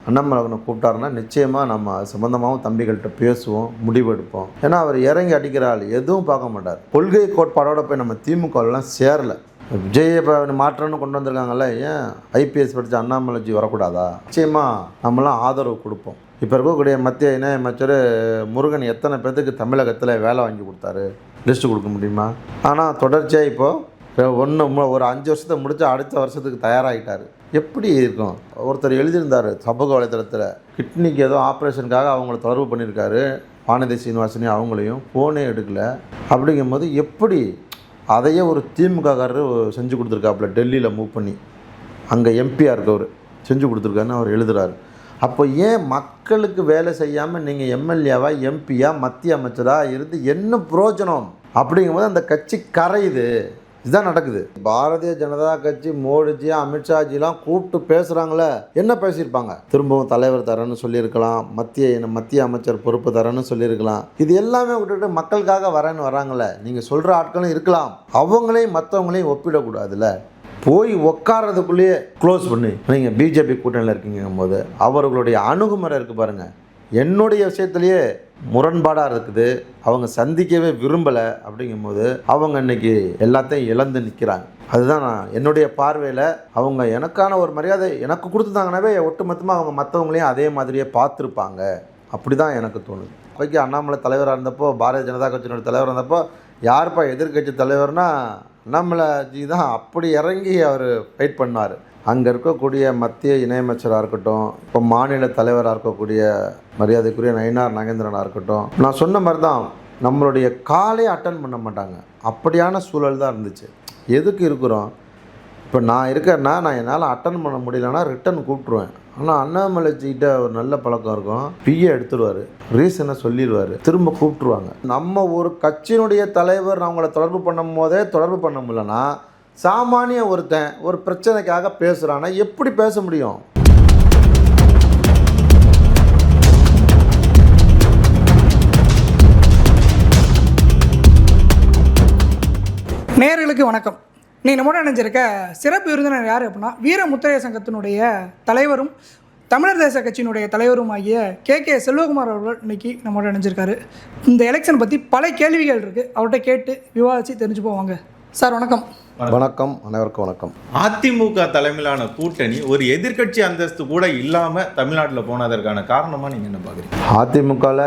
அண்ணாமலை கூப்பிட்டாருன்னா நிச்சயமாக நம்ம சம்பந்தமாகவும் தம்பிகள்கிட்ட பேசுவோம், முடிவெடுப்போம். ஏன்னா அவர் இறங்கி அடிக்கிற ஆள், எதுவும் பார்க்க மாட்டார். கொள்கை கோட்பாடோட போய் நம்ம திமுகலாம் சேரலை. விஜயை மாற்றம்னு கொண்டு வந்திருக்காங்கல்ல, ஏன் ஐபிஎஸ் படித்த அண்ணாமலைஜி வரக்கூடாதா? நிச்சயமாக நம்மளாம் ஆதரவு கொடுப்போம். இப்போ இருக்கக்கூடிய மத்திய இணையமைச்சர் முருகன் எத்தனை பேர்த்துக்கு தமிழகத்தில் வேலை வாங்கி கொடுத்தாரு, லிஸ்ட்டு கொடுக்க முடியுமா? ஆனால் தொடர்ச்சியாக இப்போது ஒரு 5 வருஷத்தை முடித்து அடுத்த வருஷத்துக்கு தயாராகிட்டார். எப்படி இருக்கும்? ஒருத்தர் எழுதியிருந்தார் சமூக வலைத்தளத்தில், கிட்னிக்கு ஏதோ ஆப்ரேஷனுக்காக அவங்கள தொடர்பு பண்ணியிருக்காரு, வானதி சீனிவாசனி, அவங்களையும் ஃபோனே எடுக்கலை. அப்படிங்கும்போது எப்படி அதையே ஒரு திமுககாரர் செஞ்சு கொடுத்துருக்காப்புல, டெல்லியில் மூவ் பண்ணி அங்கே எம்பியாக இருக்கவர் செஞ்சு கொடுத்துருக்காருன்னு அவர் எழுதுகிறார். அப்போ ஏன் மக்களுக்கு வேலை செய்யாமல் நீங்கள் எம்எல்ஏவா எம்பியா மத்திய அமைச்சராக இருந்து என்ன பிரயோஜனம்? அப்படிங்கும்போது அந்த கட்சி கரையுது. இதுதான் நடக்குது. பாரதிய ஜனதா கட்சி மோடிஜி அமித்ஷாஜிலாம் கூப்பிட்டு பேசுகிறாங்களே, என்ன பேசியிருப்பாங்க? திரும்பவும் தலைவர் தரேன்னு சொல்லியிருக்கலாம், மத்திய அமைச்சர் பொறுப்பு தரேன்னு சொல்லியிருக்கலாம். இது எல்லாமே விட்டுட்டு மக்களுக்காக வரேன்னு வராங்களே, நீங்கள் சொல்கிற ஆட்களும் இருக்கலாம், அவங்களையும் மற்றவங்களையும் ஒப்பிடக்கூடாதுல்ல. போய் உட்காரதுக்குள்ளேயே க்ளோஸ் பண்ணி நீங்கள் பிஜேபி கூட்டணியில் இருக்கீங்கும் போது அவர்களுடைய அணுகுமுறை இருக்குது பாருங்கள், என்னுடைய விஷயத்துலேயே முரண்பாடாக இருக்குது. அவங்க சந்திக்கவே விரும்பலை. அப்படிங்கும்போது அவங்க இன்றைக்கி எல்லாத்தையும் இழந்து நிற்கிறாங்க. அதுதான் நான் என்னுடைய பார்வையில் அவங்க எனக்கான ஒரு மரியாதை எனக்கு கொடுத்துருந்தாங்கன்னாவே ஒட்டுமொத்தமாக அவங்க மற்றவங்களையும் அதே மாதிரியே பார்த்துருப்பாங்க. அப்படி தான் எனக்கு தோணுது. அப்போக்கி அண்ணாமலை தலைவராக இருந்தப்போ, பாரதிய ஜனதா கட்சியினுடைய தலைவராக இருந்தப்போ, யாருப்பா எதிர்கட்சி தலைவர்னா அண்ணாமலைஜி தான். அப்படி இறங்கி அவர் ஃபைட் பண்ணார். அங்கே இருக்கக்கூடிய மத்திய இணையமைச்சராக இருக்கட்டும், இப்போ மாநில தலைவராக இருக்கக்கூடிய மரியாதைக்குரிய நயினார் நாகேந்திரனாக இருக்கட்டும், நான் சொன்ன மாதிரி தான் நம்மளுடைய காலே அட்டன் பண்ண மாட்டாங்க. அப்படியான சூழல் தான் இருந்துச்சு. எதுக்கு இருக்கிறோம்? இப்போ நான் இருக்கேன்னா நான் என்னால் அட்டன் பண்ண முடியலன்னா ரிட்டன் கூப்பிட்ருவேன். ஆனால் அண்ணாமலைஜிக்கிட்ட ஒரு நல்ல பழக்கம் இருக்கும், பிஏ எடுத்துருவார், ரீசனை சொல்லிடுவார், திரும்ப கூப்பிட்ருவாங்க. நம்ம ஒரு கட்சியினுடைய தலைவர் அவங்கள தொடர்பு பண்ணும் போதே தொடர்பு பண்ண முடியலன்னா, சாமானிய ஒருத்தன் ஒரு பிரச்சனைக்காக பேசுகிறான்னா எப்படி பேச முடியும்? நேயர்களுக்கு வணக்கம். நீ நம்மோட நினைஞ்சிருக்க சிறப்பு விருந்தினர் யார் அப்படின்னா, வீர முத்திரையர் சங்கத்தினுடைய தலைவரும் தமிழர் தேச கட்சியினுடைய தலைவரும் ஆகிய கே செல்வகுமார் அவர்கள் இன்னைக்கு நம்மோட நினைஞ்சிருக்காரு. இந்த எலெக்ஷன் பற்றி பல கேள்விகள் இருக்குது, அவர்கிட்ட கேட்டு விவாதித்து தெரிஞ்சு போவாங்க. சார் வணக்கம். வணக்கம், அனைவருக்கும் வணக்கம். அதிமுக தலைமையிலான கூட்டணி ஒரு எதிர்க்கட்சி அந்தஸ்து கூட இல்லாமல் தமிழ்நாட்டில் போனதற்கான காரணமாக நீங்கள் என்ன பார்க்குறீங்க? அதிமுகவில்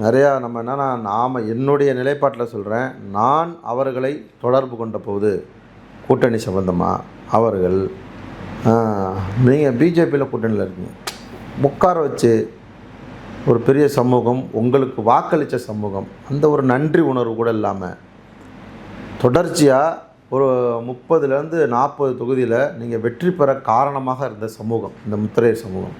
நிறையா நம்ம நாம் என்னுடைய நிலைப்பாட்டில் சொல்கிறேன், நான் அவர்களை தொடர்பு கொண்ட போது கூட்டணி சம்பந்தமாக அவர்கள் நீங்கள் பிஜேபியில் கூட்டணியில் இருக்கீங்க, உட்கார வச்சு ஒரு பெரிய சமூகம், உங்களுக்கு வாக்களித்த சமூகம், அந்த ஒரு நன்றி உணர்வு கூட இல்லாமல் தொடர்ச்சியாக ஒரு 30லேருந்து 40 தொகுதியில் நீங்கள் வெற்றி பெற காரணமாக இருந்த சமூகம் இந்த முத்திரையர் சமூகம்.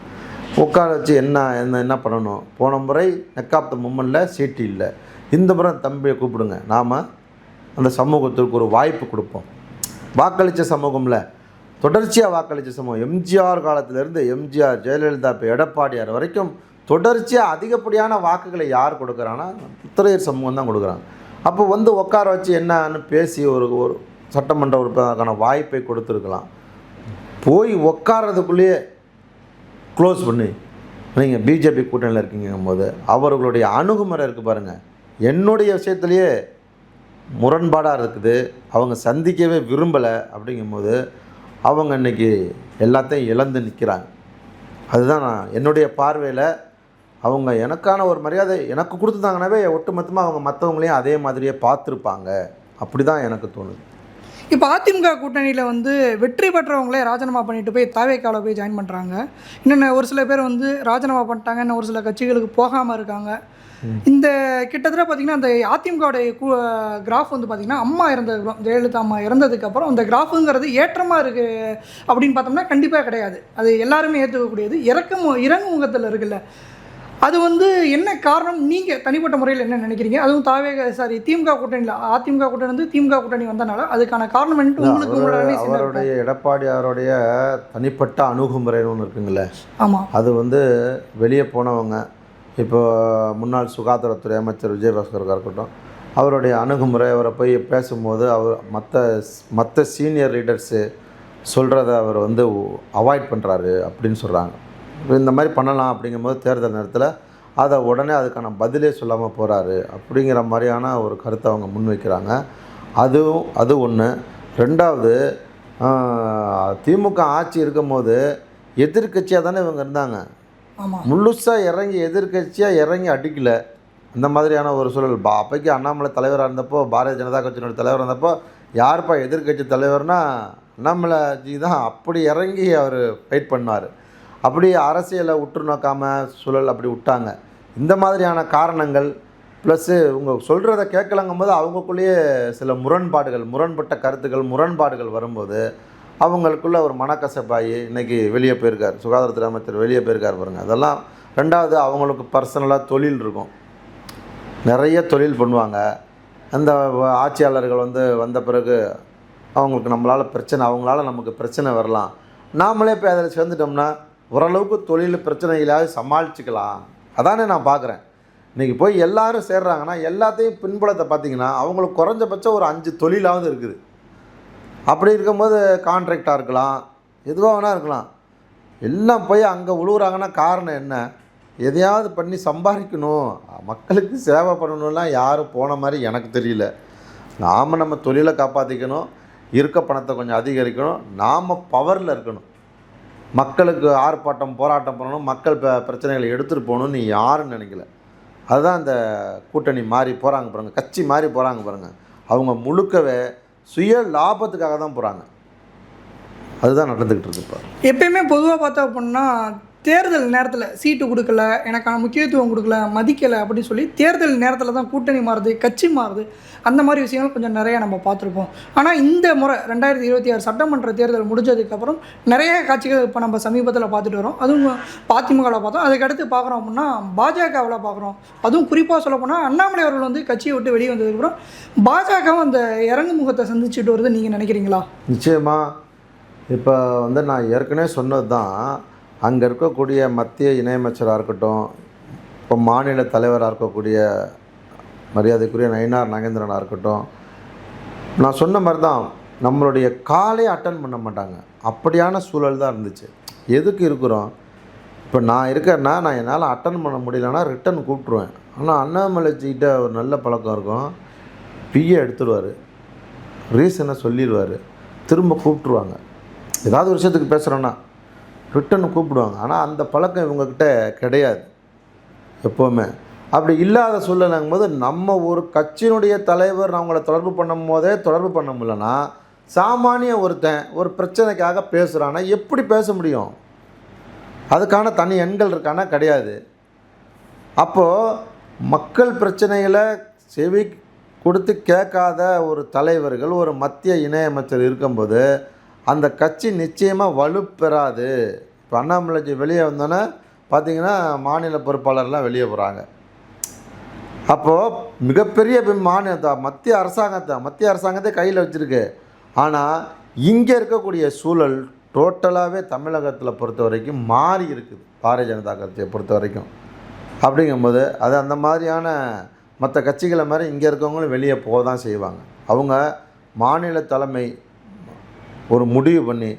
உட்கார வச்சு என்ன பண்ணணும்? போன முறை நெக்காப் த மூமெண்ட்டில் சீட்டு இல்லை, இந்த முறை தம்பியை கூப்பிடுங்க, நாம் அந்த சமூகத்திற்கு ஒரு வாய்ப்பு கொடுப்போம். வாக்களித்த சமூகம்ல தொடர்ச்சியாக வாக்களித்த சமூகம், எம்ஜிஆர் காலத்திலேருந்து எம்ஜிஆர், ஜெயலலிதா, இப்போ எடப்பாடியார் வரைக்கும் தொடர்ச்சியாக அதிகப்படியான வாக்குகளை யார் கொடுக்குறாங்கன்னா முத்திரையர் சமூகம் தான் கொடுக்குறாங்க. அப்போ உட்கார வச்சு என்னன்னு பேசி ஒரு சட்டமன்ற உறுப்பினருக்கான வாய்ப்பை கொடுத்துருக்கலாம். போய் உட்காரதுக்குள்ளேயே க்ளோஸ் பண்ணி நீங்கள் பிஜேபி கூட்டணியில் இருக்கீங்கும் போது அவர்களுடைய அணுகுமுறை இருக்குது பாருங்கள், என்னுடைய விஷயத்துலேயே முரண்பாடாக இருக்குது. அவங்க சந்திக்கவே விரும்பலை. அப்படிங்கும்போது அவங்க இன்றைக்கி எல்லாத்தையும் இழந்து நிற்கிறாங்க. அதுதான் நான் என்னுடைய பார்வையில் அவங்க எனக்கான ஒரு மரியாதை எனக்கு கொடுத்துருந்தாங்கன்னாவே ஒட்டுமொத்தமாக அவங்க மற்றவங்களையும் அதே மாதிரியே பார்த்துருப்பாங்க. அப்படி தான் எனக்கு தோணுது. இப்போ அதிமுக கூட்டணியில் வெற்றி பெற்றவங்களே ராஜினாமா பண்ணிட்டு போய் தாவேக்காவில் போய் ஜாயின் பண்ணுறாங்க. இன்னொன்று ஒரு சில பேர் ராஜினாமா பண்ணிட்டாங்க, இன்னும் ஒரு சில கட்சிகளுக்கு போகாமல் இருக்காங்க. இந்த கிட்டத்தட்ட பார்த்திங்கன்னா அந்த அதிமுகவுடைய கிராஃப் பார்த்திங்கன்னா அம்மா இறந்ததுக்கப்புறம், ஜெயலலிதா அம்மா இறந்ததுக்கப்புறம் அந்த கிராஃபுங்கிறது ஏற்றமாக இருக்குது அப்படின்னு பார்த்தோம்னா கண்டிப்பாக கிடையாது. அது எல்லாருமே ஏற்றுக்கக்கூடியது. இறங்கு முகத்தில் இருக்குல்ல, அது என்ன காரணம்? நீங்கள் தனிப்பட்ட முறையில் என்ன நினைக்கிறீங்க? அதுவும் திமுக கூட்டணியில் அதிமுக கூட்டணி திமுக கூட்டணி வந்தனால அதுக்கான காரணம் அவருடைய எடப்பாடியாருடைய தனிப்பட்ட அணுகுமுறைன்னு ஒன்று இருக்குங்களே. ஆமாம், அது வெளியே போனவங்க, இப்போ முன்னாள் சுகாதாரத்துறை அமைச்சர் விஜயபாஸ்கராக இருக்கட்டும், அவருடைய அணுகுமுறை, அவரை போய் பேசும்போது அவர் மற்ற சீனியர் லீடர்ஸு சொல்கிறத அவர் அவாய்ட் பண்ணுறாரு அப்படின்னு சொல்கிறாங்க. இந்த மாதிரி பண்ணலாம் அப்படிங்கும்போது தேர்தல் நேரத்தில் அதை உடனே அதுக்கான பதிலே சொல்லாமல் போகிறாரு அப்படிங்கிற மாதிரியான ஒரு கருத்தை அவங்க முன்வைக்கிறாங்க. அது ஒன்று. ரெண்டாவது, திமுக ஆட்சி இருக்கும்போது எதிர்க்கட்சியாக தானே இவங்க இருந்தாங்க. ஆமாம், முழுசாக இறங்கி எதிர்க்கட்சியாக இறங்கி அடிக்கலை. இந்த மாதிரியான ஒரு சூழல் அப்போக்கி அண்ணாமலை தலைவராக இருந்தப்போ, பாரதிய ஜனதா கட்சியினுடைய தலைவராக இருந்தப்போ, யாருப்பா எதிர்க்கட்சி தலைவர்னா அண்ணாமலைஜி தான். அப்படி இறங்கி அவர் ஃபைட் பண்ணார். அப்படி அரசியலை உற்று நோக்காமல் சூழல் அப்படி விட்டாங்க. இந்த மாதிரியான காரணங்கள் ப்ளஸ்ஸு இவங்க சொல்கிறத கேட்கலங்கும் போது அவங்களுக்குள்ளேயே சில முரண்பட்ட கருத்துக்கள், முரண்பாடுகள் வரும்போது அவங்களுக்குள்ள ஒரு மனக்கசப்பாகி இன்றைக்கி வெளியே போயிருக்கார். சுகாதாரத்துறை அமைச்சர் வெளியே போயிருக்கார் பாருங்கள். அதெல்லாம். ரெண்டாவது, அவங்களுக்கு பர்சனலாக தொழில் இருக்கும், நிறைய தொழில் பண்ணுவாங்க. அந்த ஆட்சியாளர்கள் வந்த பிறகு அவங்களுக்கு நம்மளால் பிரச்சனை, அவங்களால நமக்கு பிரச்சனை வரலாம். நாமளே போய் அதில் சேர்ந்துட்டோம்னா ஓரளவுக்கு தொழில் பிரச்சனைகளாவது சமாளிச்சுக்கலாம். அதானே நான் பார்க்குறேன். இன்றைக்கி போய் எல்லோரும் சேர்றாங்கன்னா எல்லாத்தையும் பின்புலத்தை பார்த்திங்கன்னா அவங்களுக்கு குறைஞ்சபட்சம் ஒரு 5 தொழிலாவது இருக்குது. அப்படி இருக்கும்போது கான்ட்ராக்டாக இருக்கலாம், எதுவாக வேணால் இருக்கலாம். எல்லாம் போய் அங்கே உழுவுறாங்கன்னா காரணம் என்ன? எதையாவது பண்ணி சம்பாதிக்கணும், மக்களுக்கு சேவை பண்ணணும்லாம் யாரும் போன மாதிரி எனக்கு தெரியல. நாம் நம்ம தொழிலை காப்பாற்றிக்கணும், இருக்க பணத்தை கொஞ்சம் அதிகரிக்கணும், நாம் பவரில் இருக்கணும். மக்களுக்கு ஆர்ப்பாட்டம் போராட்டம் பண்ணணும், மக்கள் பிரச்சனைகளை எடுத்துகிட்டு போகணும்னு யாரும் நினைக்கல. அதுதான் இந்த கூட்டணி மாறி போகிறாங்க பாருங்கள், கட்சி மாறி போகிறாங்க பாருங்கள். அவங்க முழுக்கவே சுய லாபத்துக்காக தான் போகிறாங்க. அதுதான் நடந்துக்கிட்டு இருக்கு. இப்போ எப்பயுமே பொதுவாக பார்த்தா அப்படின்னா தேர்தல் நேரத்தில் சீட்டு கொடுக்கல, எனக்கான முக்கியத்துவம் கொடுக்கல, மதிக்கலை அப்படின்னு சொல்லி தேர்தல் நேரத்தில் தான் கூட்டணி மாறுது, கட்சி மாறுது, அந்த மாதிரி விஷயங்கள் கொஞ்சம் நிறையா நம்ம பார்த்துருப்போம். ஆனால் இந்த முறை 2026 சட்டமன்ற தேர்தல் முடிஞ்சதுக்கப்புறம் நிறைய காட்சிகள் இப்போ நம்ம சமீபத்தில் பார்த்துட்டு வரோம். அதுவும் அதிமுகவில் பார்த்தோம், அதுக்கடுத்து பார்க்குறோம் அப்படின்னா பாஜகவில் பார்க்குறோம். அதுவும் குறிப்பாக சொல்ல போனால் அண்ணாமலை அவர்கள் கட்சியை விட்டு வெளியே வந்ததுக்கப்புறம் பாஜகவும் அந்த இறங்கு முகத்தை சந்திச்சுட்டு வருது. நீங்கள் நினைக்கிறீங்களா? நிச்சயமாக. இப்போ நான் ஏற்கனவே சொன்னது தான், அங்கே இருக்கக்கூடிய மத்திய இணையமைச்சராக இருக்கட்டும், இப்போ மாநில தலைவராக இருக்கக்கூடிய மரியாதைக்குரிய நயினார் நாகேந்திரனாக இருக்கட்டும், நான் சொன்ன மாதிரி தான் நம்மளுடைய காலே அட்டன் பண்ண மாட்டாங்க. அப்படியான சூழல் தான் இருந்துச்சு. எதுக்கு இருக்கிறோம்? இப்போ நான் இருக்கேன்னா நான் என்னால் அட்டன் பண்ண முடியலன்னா ரிட்டன் கூப்பிட்ருவேன். ஆனால் அண்ணாமலைஜிக்கிட்ட ஒரு நல்ல பழக்கம் இருக்கும். பிஏ எடுத்துருவார், ரீசனை சொல்லிடுவார், திரும்ப கூப்பிட்ருவாங்க. ஏதாவது ஒரு விஷயத்துக்கு பேசுகிறோன்னா ரிட்டர்னு கூப்பிடுவாங்க. ஆனால் அந்த பழக்கம் இவங்கக்கிட்ட கிடையாது எப்போவுமே. அப்படி இல்லாத சூழ்நிலைங்கும் போது நம்ம ஒரு கட்சியினுடைய தலைவர் அவங்கள தொடர்பு பண்ண முடியலன்னா, சாமானிய ஒருத்தன் ஒரு பிரச்சனைக்காக பேசுகிறான்னா எப்படி பேச முடியும்? அதுக்கான தனி எண்கள் இருக்கானா? கிடையாது. அப்போது மக்கள் பிரச்சனைகளை செவி கொடுத்து கேட்காத ஒரு தலைவர்கள், ஒரு மத்திய இணையமைச்சர் இருக்கும்போது அந்த கட்சி நிச்சயமாக வலுப்பெறாது. இப்போ அண்ணாமலைஜி வெளியே வந்தோன்னே பார்த்திங்கன்னா மாநில பொறுப்பாளர்லாம் வெளியே போகிறாங்க. அப்போது மிகப்பெரிய மத்திய அரசாங்கத்தை கையில் வச்சுருக்கு. ஆனால் இங்கே இருக்கக்கூடிய சூழல் டோட்டலாகவே தமிழகத்தில் பொறுத்த வரைக்கும் மாறி இருக்குது, பாரதிய ஜனதா கட்சியை பொறுத்த வரைக்கும். அப்படிங்கும்போது அது அந்த மாதிரியான மற்ற கட்சிகளை மாதிரி இங்கே இருக்கவங்களும் வெளியே போக தான் செய்வாங்க. அவங்க மாநில தலைமை ஒரு முடிவு பண்ணி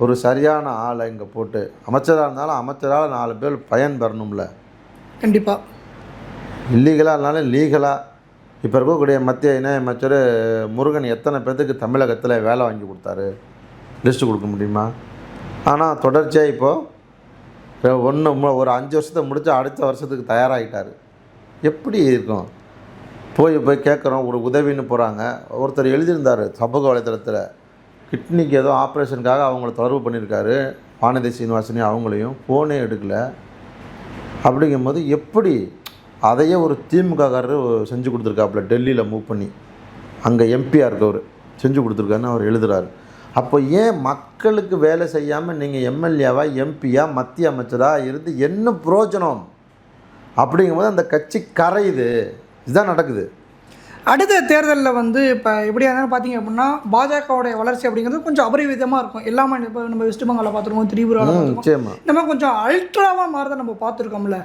ஒரு சரியான ஆளை இங்கே போட்டு, அமைச்சராக இருந்தாலும் அமைச்சரால் 4 பேர் பயன் பெறணும்ல. கண்டிப்பாக. இல்லீகலாக இருந்தாலும் லீகலாக. இப்போ இருக்கக்கூடிய மத்திய இணையமைச்சர் முருகன் எத்தனை பேர்த்துக்கு தமிழகத்தில் வேலை வாங்கி கொடுத்தாரு? லிஸ்ட்டு கொடுக்க முடியுமா? ஆனால் தொடர்ச்சியாக இப்போது ஒரு 5 வருஷத்தை முடித்து அடுத்த வருஷத்துக்கு தயாராகிட்டார். எப்படி இருக்கும்? போய் கேட்குறோம், ஒரு உதவின்னு போகிறாங்க. ஒருத்தர் எழுதியிருந்தார் சமூக வலைத்தளத்தில், கிட்னிக்கு ஏதோ ஆப்ரேஷனுக்காக அவங்கள தொடர்பு பண்ணியிருக்காரு, வானதி சீனிவாசனி, அவங்களையும் ஃபோனே எடுக்கலை. அப்படிங்கும்போது எப்படி அதையே ஒரு திமுககாரர் செஞ்சு கொடுத்துருக்காப்புல, டெல்லியில் மூவ் பண்ணி அங்கே எம்பியாக இருக்கவர் செஞ்சு கொடுத்துருக்காருன்னு அவர் எழுதுகிறார். அப்போ ஏன் மக்களுக்கு வேலை செய்யாமல் நீங்கள் எம்எல்ஏவா எம்பியா மத்திய அமைச்சராக இருந்து என்ன பிரயோஜனம்? அப்படிங்கும்போது அந்த கட்சி கரையுது. இதுதான் நடக்குது. அடுத்த தேர்தலில் வந்து இப்போ எப்படியா இருந்தாலும் பார்த்தீங்க அப்படின்னா பாஜகவுடைய வளர்ச்சி அப்படிங்கிறது கொஞ்சம் அபரிவிதமாக இருக்கும். எல்லாமே இப்போ நம்ம வெஸ்ட் பெங்காலில் பார்த்துருக்கோம், திரிபுராவில் பார்த்துருக்கோம், நிச்சயமா இந்த மாதிரி கொஞ்சம் அல்ட்ராவாக மாறதை நம்ம பார்த்துருக்கோம்ல.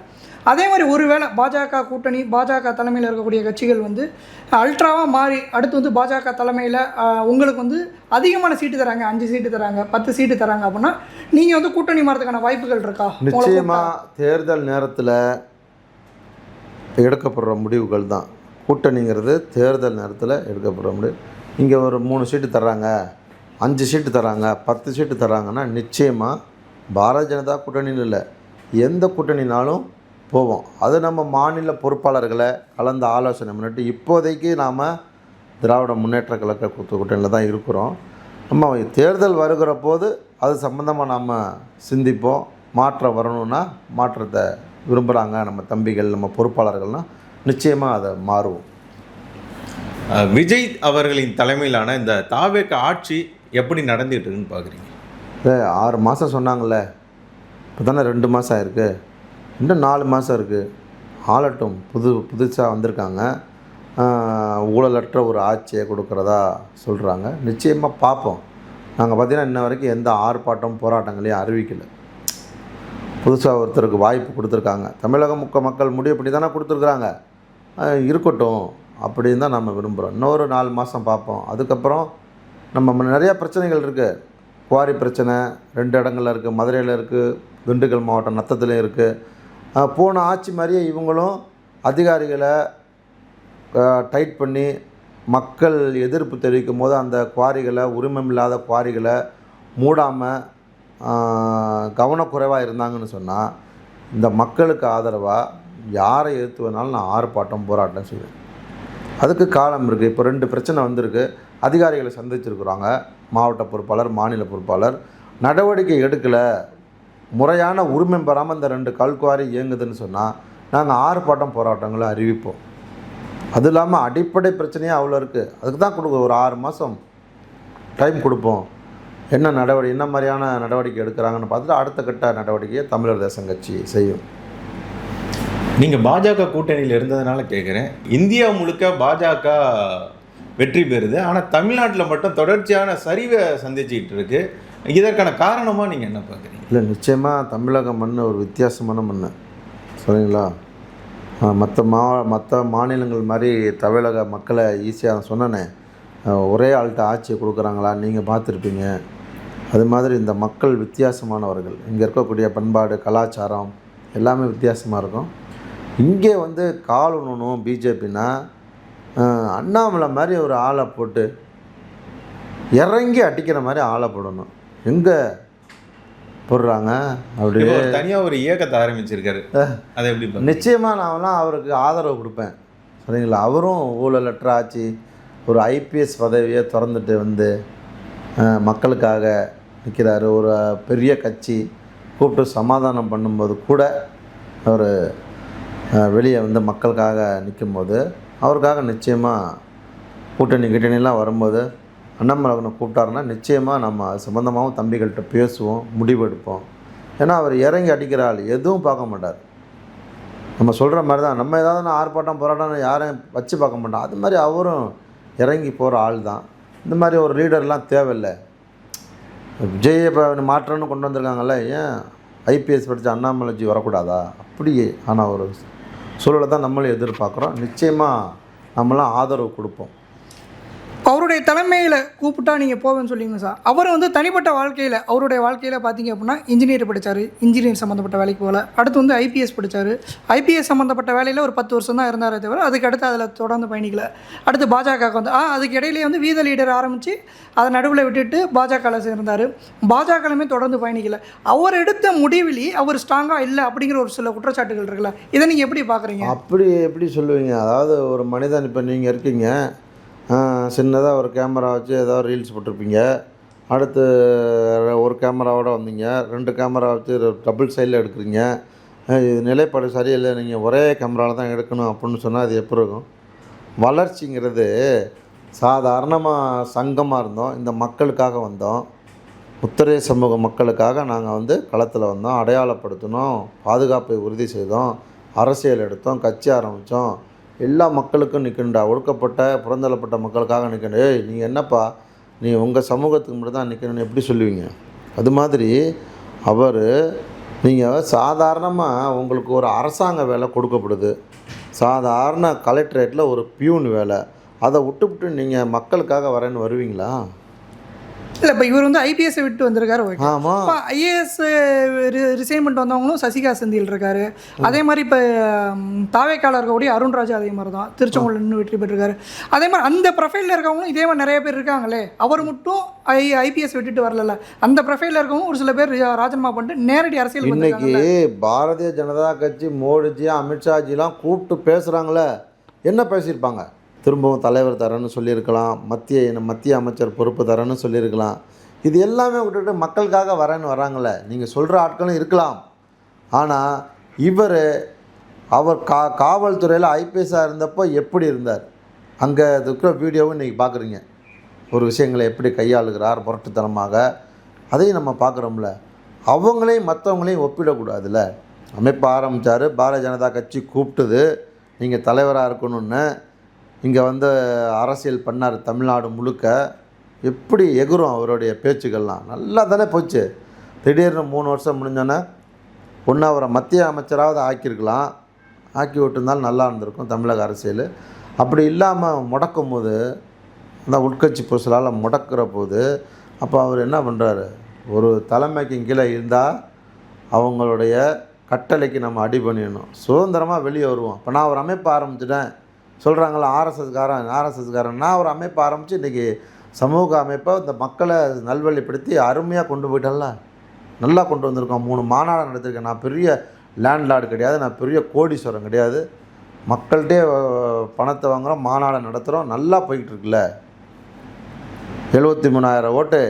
அதே மாதிரி ஒருவேளை பாஜக கூட்டணி, பாஜக தலைமையில் இருக்கக்கூடிய கட்சிகள் வந்து அல்ட்ராவாக மாறி அடுத்து வந்து பாஜக தலைமையில் உங்களுக்கு வந்து அதிகமான சீட்டு தராங்க, 5 சீட்டு தராங்க, 10 சீட்டு தராங்க அப்படின்னா நீங்கள் வந்து கூட்டணி மாறதுக்கான வாய்ப்புகள் இருக்கா? நிச்சயமாக தேர்தல் நேரத்தில் எடுக்கப்படுற முடிவுகள் தான் கூட்டணிங்கிறது. தேர்தல் நேரத்தில் எடுக்கப்படுற முடிவு. இங்கே ஒரு 3 சீட்டு தர்றாங்க, 5 சீட்டு தராங்க, 10 சீட்டு தராங்கன்னா நிச்சயமாக பாரதிய ஜனதா கூட்டணியில் இல்லை, எந்த கூட்டணினாலும் போவோம். அது நம்ம மாநில பொறுப்பாளர்களை கலந்து ஆலோசனை பண்ணிட்டு இப்போதைக்கு நாம் திராவிட முன்னேற்ற கழக கூட்டணியில் தான் இருக்கிறோம். நம்ம தேர்தல் வருகிற போது அது சம்மந்தமாக நாம் சிந்திப்போம். மாற்றம் வரணும்னா மாற்றத்தை விரும்புகிறாங்க நம்ம தம்பிகள், நம்ம பொறுப்பாளர்கள்னால் நிச்சயமாக அதை மாறுவோம். விஜய் அவர்களின் தலைமையிலான இந்த தாவேக ஆட்சி எப்படி நடந்துகிட்டு இருக்குன்னு பார்க்குறீங்க? 6 மாதம் சொன்னாங்களே, இப்போ தானே 2 மாதம் ஆயிருக்கு, இன்னும் 4 மாதம் இருக்குது. ஆளட்டும். புதுசாக வந்திருக்காங்க, ஊழலற்ற ஒரு ஆட்சியை கொடுக்குறதா சொல்கிறாங்க. நிச்சயமாக பார்ப்போம். நாங்கள் பார்த்திங்கன்னா இன்ன வரைக்கும் எந்த ஆர்ப்பாட்டம் போராட்டங்களையும் அறிவிக்கலை. புதுசாக ஒருத்தருக்கு வாய்ப்பு கொடுத்துருக்காங்க. தமிழக மக்கள் முடிவு பண்ணி தானே கொடுத்துருக்குறாங்க, இருக்கட்டும் அப்படின்னு தான் நம்ம விரும்புகிறோம். இன்னொரு 4 மாதம் பார்ப்போம். அதுக்கப்புறம் நம்ம நிறையா பிரச்சனைகள் இருக்குது. குவாரி பிரச்சனை 2 இடங்களில் இருக்குது, மதுரையில் இருக்குது, திண்டுக்கல் மாவட்டம் நத்தத்துலேயும் இருக்குது. போன ஆட்சி மாதிரியே இவங்களும் அதிகாரிகளை டைட் பண்ணி மக்கள் எதிர்ப்பு தெரிவிக்கும் போது அந்த குவாரிகளை, உரிமம் இல்லாத குவாரிகளை மூடாமல் கவனக்குறைவாக இருந்தாங்கன்னு சொன்னால் இந்த மக்களுக்கு ஆதரவாக யாரை எதிர்த்து வேணாலும் நான் ஆர்ப்பாட்டம் போராட்டம் செய்வேன். அதுக்கு காலம் இருக்குது. இப்போ 2 பிரச்சனை வந்திருக்கு. அதிகாரிகளை சந்திச்சிருக்கிறாங்க, மாவட்ட பொறுப்பாளர், மாநில பொறுப்பாளர். நடவடிக்கை எடுக்கலை, முறையான உரிமை பெறாமல் இந்த 2 கல்குவாரி இயங்குதுன்னு சொன்னால் நாங்கள் ஆர்ப்பாட்டம் போராட்டங்களை அறிவிப்போம். அது இல்லாமல் அடிப்படை பிரச்சனையே அவ்வளோ இருக்குது. அதுக்கு தான் ஒரு 6 மாதம் டைம் கொடுப்போம். என்ன மாதிரியான நடவடிக்கை எடுக்கிறாங்கன்னு பார்த்துட்டு அடுத்த கட்ட நடவடிக்கையை தமிழர் தேசம் கட்சி செய்யும். நீங்கள் பாஜக கூட்டணியில் இருந்ததுனால கேட்குறேன், இந்தியா முழுக்க பாஜக வெற்றி பெறுது, ஆனால் தமிழ்நாட்டில் மட்டும் தொடர்ச்சியான சரிவை சந்திச்சுக்கிட்டு இருக்கு. இதற்கான காரணமாக நீங்கள் என்ன பார்க்குறீங்க? இல்லை, நிச்சயமாக தமிழக மண் ஒரு வித்தியாசமான மண், சரிங்களா? மற்ற மாநிலங்கள் மாதிரி தமிழக மக்களை ஈஸியாக சொன்னேனே, ஒரே ஆள்கிட்ட ஆட்சியை கொடுக்குறாங்களா நீங்கள் பார்த்துருப்பீங்க. அது மாதிரி இந்த மக்கள் வித்தியாசமானவர்கள். இங்கே இருக்கக்கூடிய பண்பாடு, கலாச்சாரம் எல்லாமே வித்தியாசமாக இருக்கும். இங்கே வந்து கால் ஒன்றும் பிஜேபின்னா அண்ணாமலை மாதிரி ஒரு ஆளை போட்டு இறங்கி அடிக்கிற மாதிரி ஆளை போடணும். எங்கே போடுறாங்க? அப்படி தனியாக ஒரு இயக்கத்தை ஆரம்பிச்சிருக்காரு. அதை எப்படி? நிச்சயமாக நான்லாம் அவருக்கு ஆதரவு கொடுப்பேன், சரிங்களா? அவரும் ஊழலற்ற ஆட்சி, ஒரு ஐபிஎஸ் பதவியை திறந்துட்டு வந்து மக்களுக்காக நிற்கிறாரு. ஒரு பெரிய கட்சி கூப்பிட்டு சமாதானம் பண்ணும்போது கூட அவர் வெளியே வந்து மக்களுக்காக நிற்கும்போது அவருக்காக நிச்சயமாக கூட்டணிலாம் வரும்போது அண்ணாமலை கூப்பிட்டாருன்னா நிச்சயமாக நம்ம சம்பந்தமாகவும் தம்பிகள்கிட்ட பேசுவோம், முடிவெடுப்போம். ஏன்னா அவர் இறங்கி அடிக்கிற ஆள், எதுவும் பார்க்க மாட்டார். நம்ம சொல்கிற மாதிரி தான். நம்ம ஏதாவது ஆர்ப்பாட்டம் போராட்டம் யாரையும் வச்சு பார்க்க மாட்டோம். அது மாதிரி அவரும் இறங்கி போகிற ஆள் தான். இந்த மாதிரி ஒரு லீடர்லாம் தேவையில்லை. விஜயை இப்போ மாற்றம்னு கொண்டு வந்திருக்காங்கல்ல, ஏன் ஐபிஎஸ் படித்த அண்ணாமலைஜி வரக்கூடாதா? அப்படியே ஆனால் ஒரு சூழலை தான் நம்மளும் எதிர்பார்க்குறோம். நிச்சயமாக நம்மளாம் ஆதரவு கொடுப்போம். அவருடைய தலைமையில் கூப்பிட்டா நீங்கள் போவேன்னு சொல்லிங்க சார். அவர் வந்து தனிப்பட்ட வாழ்க்கையில், அவருடைய வாழ்க்கையில் பார்த்தீங்க அப்படின்னா இன்ஜினியர் படித்தார், இன்ஜினியர் சம்மந்தப்பட்ட வேலைக்கு போகல. அடுத்து வந்து ஐபிஎஸ் படித்தார், ஐபிஎஸ் சம்மந்தப்பட்ட வேலையில் ஒரு 10 வருஷம் தான் இருந்தாரே தவிர அதுக்கு அடுத்து அதில் தொடர்ந்து பயணிக்கல. அடுத்து பாஜகவுக்கு வந்து அதுக்கு இடையிலேயே வந்து வீத லீடர் ஆரம்பித்து அதை நடுவில் விட்டுட்டு பாஜகவில் சேர்ந்தார். பாஜகலுமே தொடர்ந்து பயணிக்கல. அவர் எடுத்த முடிவிலேயே அவர் ஸ்ட்ராங்காக இல்லை அப்படிங்கிற ஒரு சில குற்றச்சாட்டுகள் இருக்குல்ல, இதை நீங்கள் எப்படி பார்க்குறீங்க? அப்படி எப்படி சொல்லுவீங்க? அதாவது ஒரு மனிதன், இப்போ நீங்கள் இருக்கீங்க, சின்னதாக ஒரு கேமரா வச்சு ஏதாவது ரீல்ஸ் போட்டிருப்பீங்க, அடுத்து ஒரு கேமராவோட வந்தீங்க, 2 கேமரா வச்சு டபுள் சைடில் எடுக்கிறீங்க, இது நிலைப்பாடு சரியில்லை, நீங்கள் ஒரே கேமராவில் தான் எடுக்கணும் அப்படின்னு சொன்னால் அது எப்படி இருக்கும்? வளர்ச்சிங்கிறது சாதாரணமாக சங்கமாக இருந்தோம், இந்த மக்களுக்காக வந்தோம், முத்திரை சமூக மக்களுக்காக நாங்கள் வந்து களத்தில் வந்தோம், அடையாளப்படுத்தினோம், பாதுகாப்பை உறுதி செய்தோம், அரசியல் எடுத்தோம், கட்சி ஆரம்பித்தோம். எல்லா மக்களுக்கும் நிற்கணுண்டா, ஒடுக்கப்பட்ட புறந்தள்ளப்பட்ட மக்களுக்காக நிற்கணும். ஏய் நீங்கள் என்னப்பா, நீ உங்கள் சமூகத்துக்கு மட்டும் தான் நிற்கணும்னு எப்படி சொல்லுவீங்க? அது மாதிரி அவர், நீங்கள் சாதாரணமாக உங்களுக்கு ஒரு அரசாங்க வேலை கொடுக்கப்படுது, சாதாரண கலெக்டரேட்டில் ஒரு பியூன் வேலை, அதை விட்டுவிட்டு நீங்கள் மக்களுக்காக வரேன்னு வருவீங்களா? இல்லை, இப்போ இவர் வந்து ஐபிஎஸ்ஸை விட்டு வந்திருக்காரு. ஓகே, ஆமாம். இப்போ ஐஏஎஸ் ரிசைன்மெண்ட் வந்தவங்களும் சசிகா செந்தில் இருக்காரு. அதே மாதிரி இப்போ தாவேக்கால இருக்கக்கூடிய அருண்ராஜா அதே மாதிரி தான் திருச்செங்கோட்டில் நின்று வெற்றி பெற்றிருக்காரு. அதே மாதிரி அந்த ப்ரொஃபைலில் இருக்கவங்களும் இதே மாதிரி நிறைய பேர் இருக்காங்களே. அவர் மட்டும் ஐபிஎஸ் விட்டுட்டு வரல, அந்த ப்ரொஃபைலில் இருக்கவங்க ஒரு சில பேர் ராஜினாமா பண்ணிட்டு நேரடி அரசியல். இன்னைக்கு பாரதிய ஜனதா கட்சி மோடிஜி அமித்ஷாஜிலாம் கூப்பிட்டு பேசுகிறாங்களே, என்ன பேசியிருப்பாங்க? திரும்பவும் தலைவர் தரேன்னு சொல்லியிருக்கலாம், மத்திய அமைச்சர் பொறுப்பு தரேன்னு சொல்லியிருக்கலாம். இது எல்லாமே விட்டுட்டு மக்களுக்காக வரேன்னு வராங்களே. நீங்கள் சொல்கிற ஆட்களும் இருக்கலாம், ஆனால் அவர் காவல்துறையில் ஐபிஎஸ்ஸாக இருந்தப்போ எப்படி இருந்தார், அங்கே இருக்கிற வீடியோவும் இன்றைக்கி பார்க்குறீங்க. ஒரு விஷயங்களை எப்படி கையாளுகிறார் புரட்டுத்தனமாக, அதையும் நம்ம பார்க்குறோம்ல. அவங்களையும் மற்றவங்களையும் ஒப்பிடக்கூடாதுல்ல. அமைப்பு ஆரம்பித்தார், பாரதிய ஜனதா கட்சி கூப்பிட்டுது, நீங்கள் தலைவராக இருக்கணும்னு. இங்கே வந்து அரசியல் பண்ணார் தமிழ்நாடு முழுக்க. எப்படி எகுரும் அவருடைய பேச்சுக்கள்லாம், நல்லா தானே போச்சு. திடீர்னு 3 வருஷம் முடிஞ்சோன்னே ஒன்று அவரை மத்திய அமைச்சராவது ஆக்கியிருக்கலாம், ஆக்கி விட்டுருந்தாலும் நல்லா இருந்திருக்கும் தமிழக அரசியல். அப்படி இல்லாமல் முடக்கும் போது, அந்த உட்கட்சி பூசலால் முடக்கிற போது, அப்போ அவர் என்ன பண்ணுறாரு? ஒரு தலைமைக்கு கீழே இருந்தால் அவங்களுடைய கட்டளைக்கு நம்ம அடி பண்ணிடணும், சுதந்திரமாக வெளியே வருவோம். இப்போ நான் ஒரு அமைப்பு ஆரம்பிச்சிட்டேன் சொல்கிறாங்களா, ஆர்எஸ்எஸ்காரன். நான் ஒரு அமைப்பு ஆரம்பித்து இன்றைக்கி சமூக அமைப்பை இந்த மக்களை நல்வழிப்படுத்தி அருமையாக கொண்டு போயிட்டேன்ல, நல்லா கொண்டு வந்திருக்கோம். 3 மாநாடு நடத்திருக்கேன். நான் பெரிய லேண்ட்லார்டு கிடையாது, நான் பெரிய கோடீஸ்வரன் கிடையாது. மக்கள்கிட்டே பணத்தை வாங்குகிறோம், மாநாடு நடத்துகிறோம், நல்லா போய்கிட்டு இருக்குல்ல. 73,000 ஓட்டு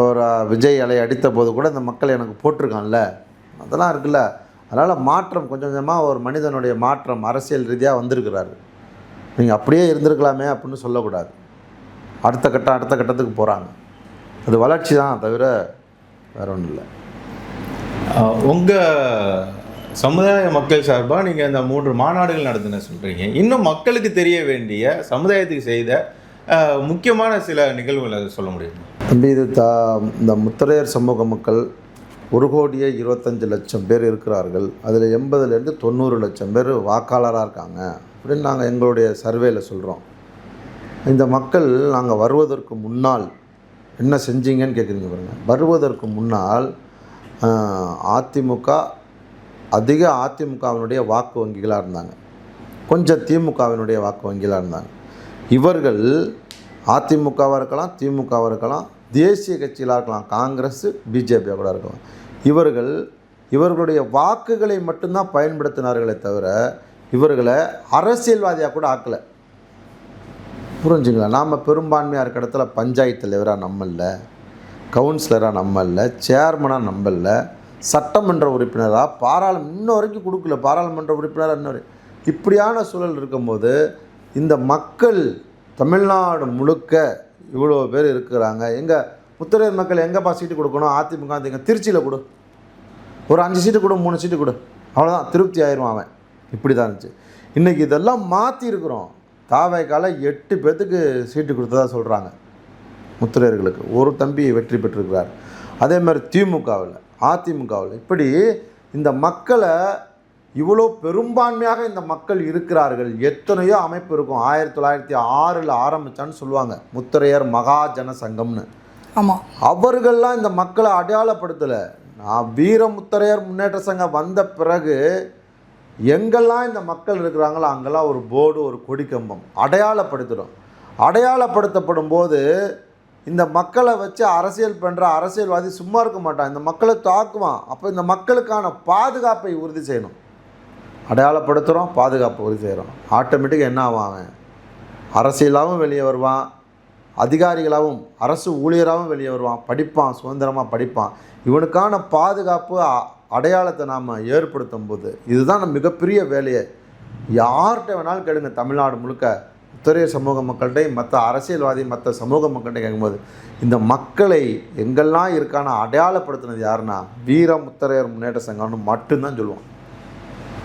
ஒரு விஜய் அலை அடித்த போது கூட இந்த மக்கள் எனக்கு போட்டிருக்கான்ல, அதெல்லாம் இருக்குல்ல. அதனால் மாற்றம் கொஞ்சம் கொஞ்சமாக ஒரு மனிதனுடைய மாற்றம் அரசியல் ரீதியாக வந்திருக்கிறாரு. நீங்கள் அப்படியே இருந்திருக்கலாமே அப்படின்னு சொல்லக்கூடாது. அடுத்த கட்டத்துக்கு போகிறாங்க. அது வளர்ச்சி தான் தவிர வேற ஒன்றும் இல்லை. உங்கள் சமுதாய மக்கள் சார்பாக நீங்கள் இந்த 3 மாநாடுகள் நடத்துன சொல்கிறீங்க. இன்னும் மக்களுக்கு தெரிய வேண்டிய, சமுதாயத்துக்கு செய்த முக்கியமான சில நிகழ்வுகளை சொல்ல முடியும்? தம்பி, இது இந்த முத்தரையர் சமூக மக்கள் 1,25,00,000 பேர் இருக்கிறார்கள். அதில் 80,000 90 லட்சம் பேர் வாக்காளராக இருக்காங்க அப்படின்னு நாங்கள் எங்களுடைய சர்வேயில் சொல்கிறோம். இந்த மக்கள் நாங்கள் வருவதற்கு முன்னால் என்ன செஞ்சீங்கன்னு கேட்குறீங்க பாருங்கள். வருவதற்கு முன்னால் அதிமுகவினுடைய வாக்கு வங்கிகளாக இருந்தாங்க, கொஞ்சம் திமுகவினுடைய வாக்கு வங்கிகளாக இருந்தாங்க. இவர்கள் அதிமுகவாக இருக்கலாம், திமுகவாக இருக்கலாம், தேசிய கட்சிகளாக இருக்கலாம், காங்கிரஸ் பிஜேபியாக கூட இருக்கலாம். இவர்களுடைய வாக்குகளை மட்டும்தான் பயன்படுத்தினார்களே தவிர இவர்களை அரசியல்வாதியாக கூட ஆக்கலை. புரிஞ்சுங்களா? நாம் பெரும்பான்மையாக இருக்கிற இடத்துல பஞ்சாயத்து தலைவராக நம்மள, கவுன்சிலராக நம்மள, சேர்மனாக நம்மள, சட்டமன்ற உறுப்பினராக இன்ன வரைக்கும் கொடுக்கல, பாராளுமன்ற உறுப்பினராக இன்னொரு. இப்படியான சூழல் இருக்கும்போது இந்த மக்கள் தமிழ்நாடு முழுக்க இவ்வளோ பேர் இருக்கிறாங்க. எங்கள் முத்தரையர் மக்கள் எங்கேப்பா சீட்டு கொடுக்கணும்? அதிமுக திருச்சியில் கொடு, ஒரு 5 சீட்டு கொடு, 3 சீட்டு கொடு, அவ்வளோதான், திருப்தி ஆயிரும் அவன். இப்படி தான் இருந்துச்சு. இன்றைக்கி இதெல்லாம் மாற்றிருக்கிறோம். தாவேக்கால 8 பேர்த்துக்கு சீட்டு கொடுத்ததா சொல்கிறாங்க முத்தரையர்களுக்கு. ஒரு தம்பி வெற்றி பெற்றிருக்கிறார். அதே மாதிரி திமுகவில், அதிமுகவில், இப்படி இந்த மக்களை இவ்வளோ பெரும்பான்மையாக இந்த மக்கள் இருக்கிறார்கள். எத்தனையோ அமைப்பு இருக்கும். 1906 ஆரம்பித்தான்னு சொல்லுவாங்க முத்தரையர் மகாஜன சங்கம்னு. ஆமாம், அவர்கள்லாம் இந்த மக்களை அடையாளப்படுத்தலை. வீர முத்தரையர் முன்னேற்ற சங்கம் வந்த பிறகு எங்கெல்லாம் இந்த மக்கள் இருக்கிறாங்களோ அங்கெல்லாம் ஒரு போர்டு, ஒரு கொடி கம்பம் அடையாளப்படுத்திடும். அடையாளப்படுத்தப்படும் போது இந்த மக்களை வச்சு அரசியல் பண்ணுற அரசியல்வாதி சும்மா இருக்க மாட்டான், இந்த மக்களை தாக்குவான். அப்போ இந்த மக்களுக்கான பாதுகாப்பை உறுதி செய்யணும். அடையாளப்படுத்துகிறோம், பாதுகாப்பை உறுதி செய்கிறோம். ஆட்டோமேட்டிக்காக என்ன ஆவான்? அவன் அரசியலாகவும் வெளியே வருவான், அதிகாரிகளாகவும் அரசு ஊழியராகவும் வெளியே வருவான், படிப்பான், சுதந்திரமாக படிப்பான். இவனுக்கான பாதுகாப்பு அடையாளத்தை நாம் ஏற்படுத்தும் போது இதுதான் நம்ம மிகப்பெரிய வேலையை. யார்கிட்ட வேணாலும் கேளுங்க, தமிழ்நாடு முழுக்க முத்தரையர் சமூக மக்கள்கிட்ட, மற்ற அரசியல்வாதி, மற்ற சமூக மக்கள்கிட்ட கேட்கும்போது இந்த மக்களை எங்கெல்லாம் இருக்கான அடையாளப்படுத்தினது யாருன்னா வீர முத்தரையர் முன்னேற்ற சங்கம்னு மட்டும்தான் சொல்லுவோம்.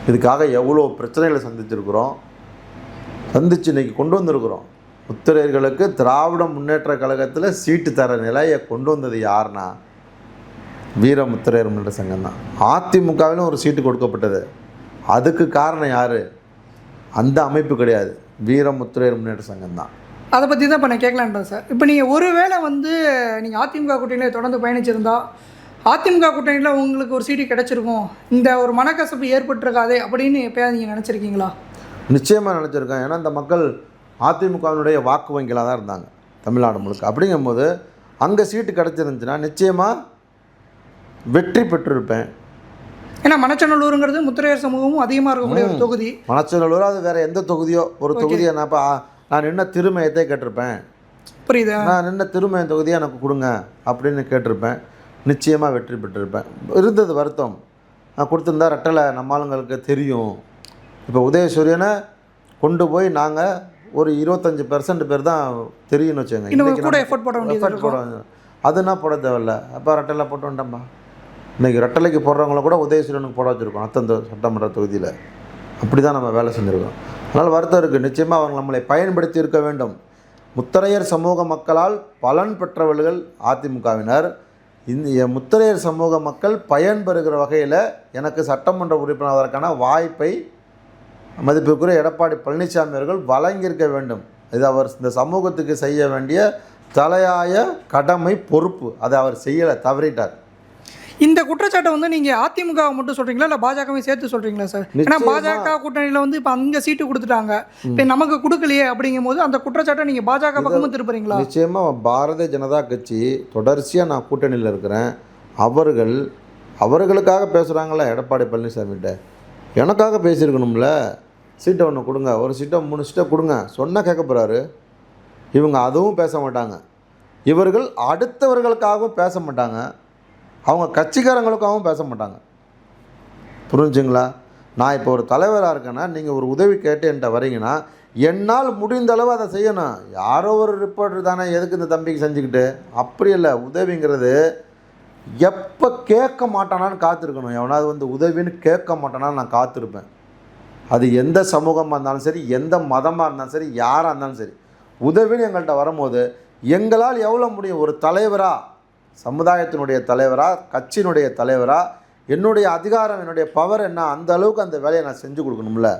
இதுக்காக எவ்வளோ பிரச்சனைகளை சந்தித்து இன்றைக்கி கொண்டு வந்திருக்கிறோம். முத்திரையர்களுக்கு திராவிட முன்னேற்ற கழகத்தில் சீட்டு தர நிலையை கொண்டு வந்தது யாருன்னா வீர முத்திரையர் முன்னேற்ற சங்கம் தான். அதிமுகவிலும் ஒரு சீட்டு கொடுக்கப்பட்டது. அதுக்கு காரணம் யார்? அந்த அமைப்பு கிடையாது, வீர முத்திரையர் முன்னேற்ற சங்கம் தான். அதை பற்றி தான் இப்போ நான் கேட்கலான்றேன் சார். இப்போ நீங்கள் ஒருவேளை நீங்கள் அதிமுக கூட்டணியில் தொடர்ந்து பயணிச்சிருந்தா அதிமுக கூட்டணியில் உங்களுக்கு ஒரு சீட்டு கிடச்சிருக்கும், இந்த ஒரு மனக்கசப்பு ஏற்பட்டிருக்காதே அப்படின்னு எப்போயாவது நீங்கள் நினச்சிருக்கீங்களா? நிச்சயமாக நினச்சிருக்கேன். ஏன்னா இந்த மக்கள் அதிமுகவினுடைய வாக்கு வங்கிகளாக தான் இருந்தாங்க தமிழ்நாடு முழுக்க. அப்படிங்கும்போது அங்கே சீட்டு கிடச்சிருந்துச்சுன்னா நிச்சயமாக வெற்றி பெற்றிருப்பேன். ஏன்னா மணச்சநல்லூருங்கிறது முத்திரையர் சமூகமும் அதிகமாக இருக்கக்கூடிய ஒரு தொகுதி. மணச்சநல்லூர் அது வேறு எந்த தொகுதியோ ஒரு தொகுதியை நான் நின்ன திருமயத்தை கேட்டிருப்பேன். புரியுதா? நான் நின்ன திருமயம் தொகுதியை எனக்கு கொடுங்க அப்படின்னு கேட்டிருப்பேன். நிச்சயமாக வெற்றி பெற்றிருப்பேன். இருந்தது வருத்தம், நான் கொடுத்துருந்தா ரெட்டலை நம்ம ஆளுங்களுக்கு தெரியும். இப்போ உதயசூரியனை கொண்டு போய் நாங்கள் ஒரு 25% பேர் தான் தெரியும்னு வச்சுங்க. எஃபர்ட் போட வேண்டியது அதுனா போட தேவையில்ல. அப்போ ரெட்டலை போட்டு வந்துட்டோம்பா. இன்றைக்கி ரெட்டலைக்கு போடுறவங்கள கூட உதயசூரியனுக்கு போட வச்சுருக்கோம் அத்தந்த சட்டமன்ற தொகுதியில். அப்படி தான் நம்ம வேலை செஞ்சுருக்கோம். அதனால் வருத்தம் இருக்குது. நிச்சயமாக அவங்க நம்மளை பயன்படுத்தி இருக்க வேண்டும். முத்தரையர் சமூக மக்களால் பலன் பெற்றவர்கள் அதிமுகவினர். இந்த முத்தரையர் சமூக மக்கள் பயன்பெறுகிற வகையில் எனக்கு சட்டமன்ற உறுப்பினருக்கான வாய்ப்பை மதிப்புக்குரிய எடப்பாடி பழனிசாமி அவர்கள் வழங்கியிருக்க வேண்டும். இது அவர் இந்த சமூகத்துக்கு செய்ய வேண்டிய தலையாய கடமை, பொறுப்பு. அதை அவர் செய்யலை, தவறிட்டார். இந்த குற்றச்சாட்டை நீங்கள் அதிமுக மட்டும் சொல்கிறீங்களா இல்லை பாஜகவையும் சேர்த்து சொல்கிறீங்களா சார்? ஏன்னா பாஜக கூட்டணியில் இப்போ அங்கே சீட்டு கொடுத்துட்டாங்க, இப்போ நமக்கு கொடுக்கலையே அப்படிங்கும் போது அந்த குற்றச்சாட்டை நீங்கள் பாஜக பக்கமும் திருப்புறீங்களா? நிச்சயமாக பாரதிய ஜனதா கட்சி தொடர்ச்சியாக நான் கூட்டணியில் இருக்கிறேன். அவர்களுக்காக பேசுகிறாங்களே எடப்பாடி பழனிசாமிகிட்ட. எனக்காக பேசியிருக்கணும்ல. சீட்டை ஒன்று கொடுங்க, ஒரு சீட்டை 3 சீட்டை கொடுங்க சொன்னால் கேட்க போகிறாரு. இவங்க அதுவும் பேச மாட்டாங்க. இவர்கள் அடுத்தவர்களுக்காகவும் பேச மாட்டாங்க, அவங்க கட்சிக்காரங்களுக்காகவும் பேச மாட்டாங்க. புரிஞ்சுங்களா? நான் இப்போ ஒரு தலைவராக இருக்கேன்னா நீங்கள் ஒரு உதவி கேட்டு என்கிட்ட வரீங்கன்னா என்னால் முடிந்த அளவு அதை செய்யணும். யாரோ ஒரு ரிப்போர்ட்டர் தானே, எதுக்கு இந்த தம்பிக்கு செஞ்சுக்கிட்டு? அப்படி இல்லை. உதவிங்கிறது எப்போ கேட்க மாட்டானான்னு காத்திருக்கணும். எவனாவது உதவின்னு கேட்க மாட்டானான்னு நான் காத்திருப்பேன். அது எந்த சமூகமாக இருந்தாலும் சரி, எந்த மதமாக இருந்தாலும் சரி, யாராக இருந்தாலும் சரி, உதவின்னு எங்கள்கிட்ட வரும்போது எங்களால் எவ்வளோ முடியும், ஒரு தலைவராக, சமுதாயத்தினுடைய தலைவராக, கட்சியினுடைய தலைவராக, என்னுடைய அதிகாரம், என்னுடைய பவர் என்ன, அந்த அளவுக்கு அந்த வேலையை நான் செஞ்சு கொடுக்கணும்ல.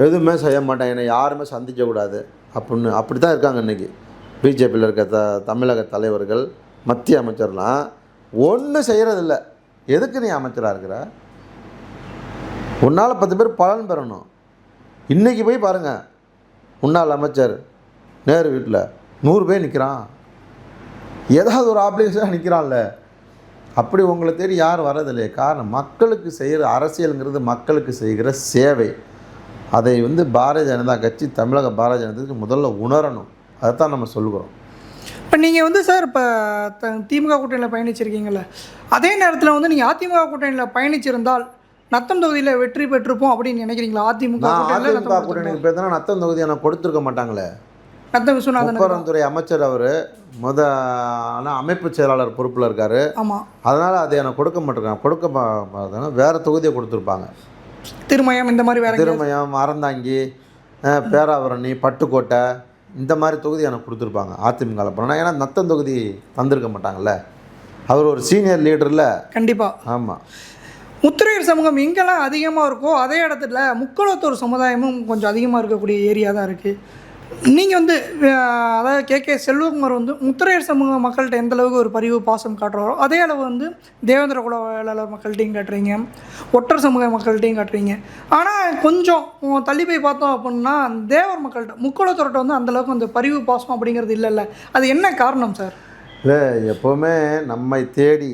எதுவுமே செய்ய மாட்டேன், என்னை யாருமே சந்திக்கக்கூடாது அப்படின்னு அப்படி தான் இருக்காங்க இன்றைக்கி பிஜேபியில் இருக்க தமிழக தலைவர்கள், மத்திய அமைச்சர்லாம் ஒன்றும் செய்கிறதில்ல. எதுக்கு நீ அமைச்சராக இருக்கிற? உன்னால் 10 பேர் பலன் பெறணும். இன்றைக்கி போய் பாருங்கள், முன்னாள் அமைச்சர் நேரு வீட்டில் 100 பேர் நிற்கிறான். ஏதாவது ஒரு ஆப்ளிகேஷனாக நிற்கிறான்ல. அப்படி உங்களை தேடி யாரும் வரதில்லையே. காரணம், மக்களுக்கு செய்கிற அரசியலுங்கிறது மக்களுக்கு செய்கிற சேவை. அதை பாரதிய ஜனதா கட்சி, தமிழக பாரதிய ஜனதா கட்சி முதல்ல உணரணும். அதைத்தான் நம்ம சொல்லுகிறோம். இப்போ நீங்கள் சார் இப்போ திமுக கூட்டணியில் பயணிச்சிருக்கீங்கள, அதே நேரத்தில் நீங்கள் அதிமுக கூட்டணியில் பயணிச்சிருந்தால் நத்தம் தொகுதியில் வெற்றி பெற்றிருப்போம் அப்படின்னு நினைக்கிறீங்களா? அதிமுக கூட்டணிக்கு பேசினா நத்தம் தொகுதியை நான் கொடுத்துருக்க மாட்டாங்களே. நத்தம் விஸ்வநாதன் துறை அமைச்சர் அவர் ஆனால் அமைப்பு செயலாளர் பொறுப்பில் இருக்கார். ஆமாம். அதனால் அதை எனக்கு கொடுக்க மாட்டேங்க. வேறு தொகுதியை கொடுத்துருப்பாங்க. திருமயம், இந்த மாதிரி வேறு திருமயம், அறந்தாங்கி, பேராவரணி, பட்டுக்கோட்டை, இந்த மாதிரி தொகுதி எனக்கு கொடுத்துருப்பாங்க அதிமுகவில் போனால். ஏன்னா நத்தம் தொகுதி தந்திருக்க மாட்டாங்கல்ல. அவர் ஒரு சீனியர் லீடரில். கண்டிப்பாக. ஆமாம். முத்திரையர் சமூகம் எங்கெல்லாம் அதிகமாக இருக்கோ அதே இடத்துல முக்குளத்தூர் சமுதாயமும் கொஞ்சம் அதிகமாக இருக்கக்கூடிய ஏரியா தான் இருக்குது. நீங்கள் அதாவது கே செல்வகுமார் முத்திரையர் சமூக மக்கள்கிட்ட எந்த அளவுக்கு ஒரு பரிவு பாசம் காட்டுறாரோ அதே அளவு தேவேந்திர குல வேளாளர் மக்கள்கிட்டையும் காட்டுறீங்க, ஒற்றர் சமூக மக்கள்கிட்டையும் காட்டுறீங்க. ஆனால் கொஞ்சம் தள்ளி போய் பார்த்தோம் அப்படின்னா தேவர் மக்கள்கிட்ட, முக்குளத்தூர்கிட்ட அந்தளவுக்கு அந்த பரிவு பாசம் அப்படிங்கிறது இல்லைல்ல. அது என்ன காரணம் சார்? இல்லை, எப்போவுமே நம்மை தேடி,